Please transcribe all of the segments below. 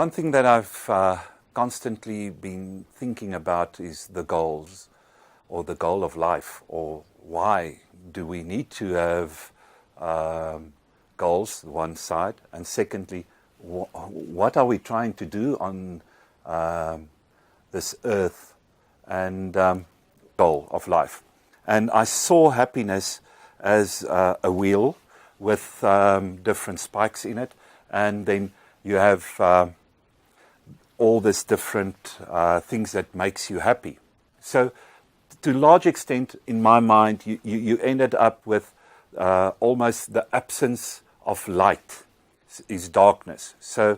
One thing that I've constantly been thinking about is the goals, or the goal of life, or why do we need to have goals, one side, and secondly, what are we trying to do on this earth, and goal of life. And I saw happiness as a wheel with different spikes in it, and then you have all these different things that makes you happy. So to a large extent, in my mind, you ended up with almost the absence of light is darkness. So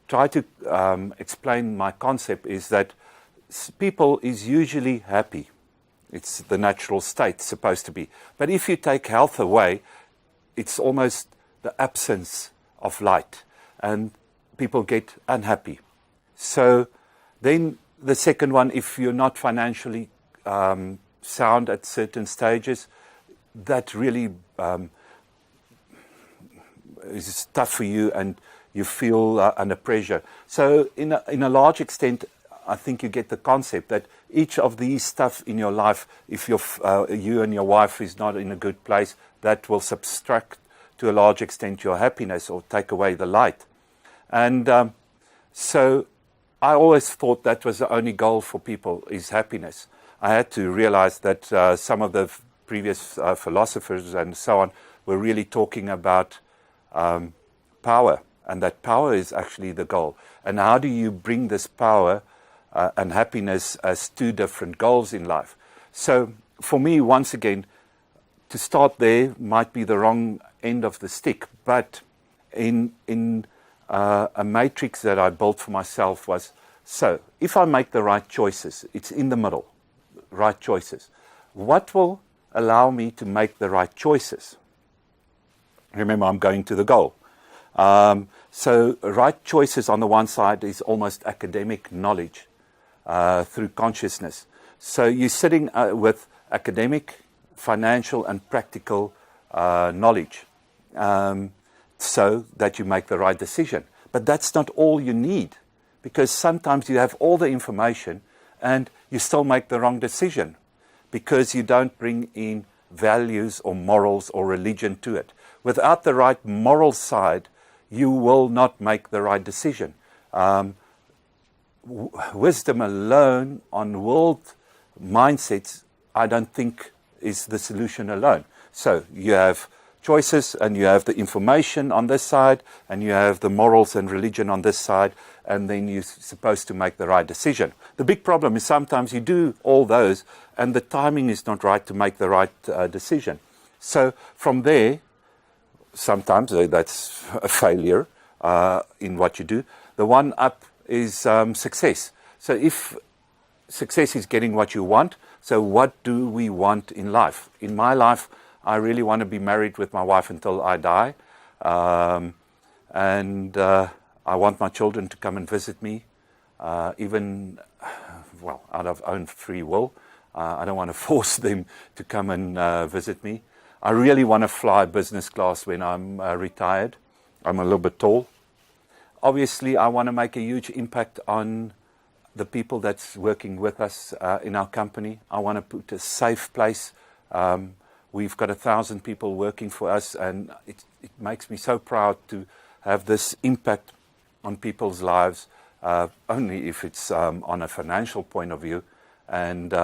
try to explain my concept is that people is usually happy. It's the natural state, supposed to be. But if you take health away, it's almost the absence of light, and people get unhappy. So then the second one, if you're not financially sound at certain stages, that really is tough for you, and you feel under pressure. So in a large extent, I think you get the concept that each of these stuff in your life, if you and your wife is not in a good place, that will subtract to a large extent your happiness or take away the light. And so I always thought that was the only goal for people, is happiness. I had to realize that some of the previous philosophers and so on were really talking about power, and that power is actually the goal. And how do you bring this power and happiness as two different goals in life? So for me, once again, to start there might be the wrong end of the stick, but in a matrix that I built for myself was, so if I make the right choices, it's in the middle, right choices. What will allow me to make the right choices? Remember, I'm going to the goal. So right choices on the one side is almost academic knowledge through consciousness. So you're sitting with academic, financial, and practical knowledge, so that you make the right decision. But that's not all you need, because sometimes you have all the information and you still make the wrong decision because you don't bring in values or morals or religion to it. Without the right moral side, you will not make the right decision. Wisdom alone on world mindsets, I don't think is the solution alone. So you have choices, and you have the information on this side, and you have the morals and religion on this side, and then you're supposed to make the right decision. The big problem is sometimes you do all those, and the timing is not right to make the right decision. So from there, sometimes that's a failure in what you do. The one up is success. So if success is getting what you want, so what do we want in life? In my life, I really want to be married with my wife until I die. And I want my children to come and visit me, even, well, out of own free will. I don't want to force them to come and visit me. I really want to fly business class when I'm retired. I'm a little bit tall. Obviously, I want to make a huge impact on the people that's working with us in our company. I want to put a safe place. We've got 1,000 people working for us, and it makes me so proud to have this impact on people's lives, only if it's on a financial point of view. And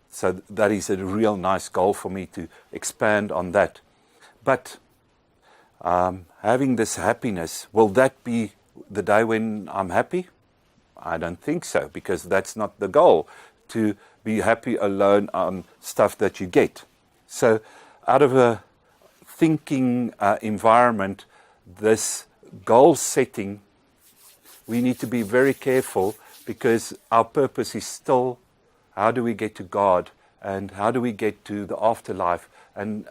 so that is a real nice goal for me to expand on that. But having this happiness, will that be the day when I'm happy? I don't think so, because that's not the goal, to be happy alone on stuff that you get. So out of a thinking environment, this goal setting, we need to be very careful, because our purpose is still, how do we get to God, and how do we get to the afterlife, and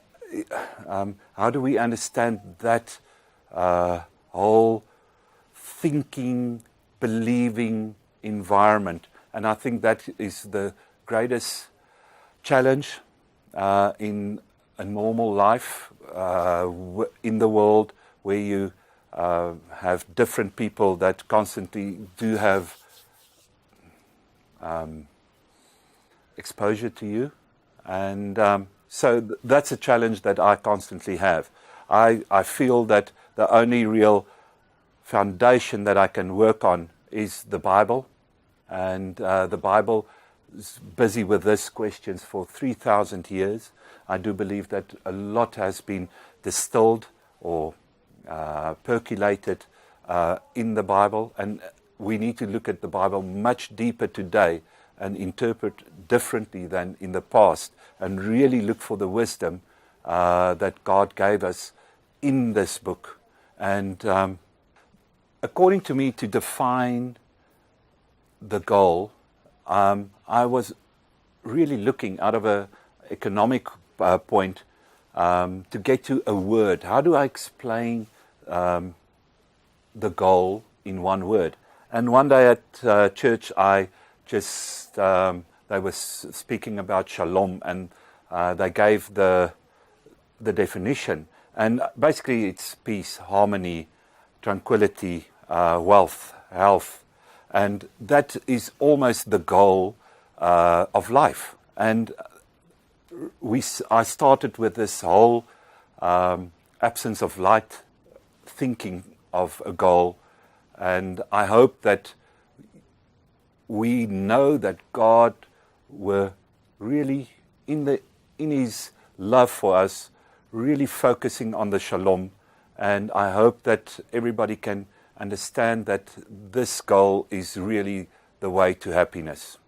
how do we understand that whole thinking, believing environment. And I think that is the greatest challenge in a normal life in the world, where you have different people that constantly do have exposure to you. And so that's a challenge that I constantly have. I feel that the only real foundation that I can work on is the Bible. And the Bible is busy with these questions for 3,000 years. I do believe that a lot has been distilled or percolated in the Bible. And we need to look at the Bible much deeper today and interpret differently than in the past, and really look for the wisdom that God gave us in this book. And according to me, to define the goal, I was really looking out of an economic point to get to a word. How do I explain the goal in one word? And one day at church, I just, they were speaking about shalom, and they gave the definition. And basically it's peace, harmony, tranquility, wealth, health. And that is almost the goal of life. And I started with this whole absence of light thinking of a goal. And I hope that we know that God were really in His love for us, really focusing on the shalom. And I hope that everybody can understand that this goal is really the way to happiness.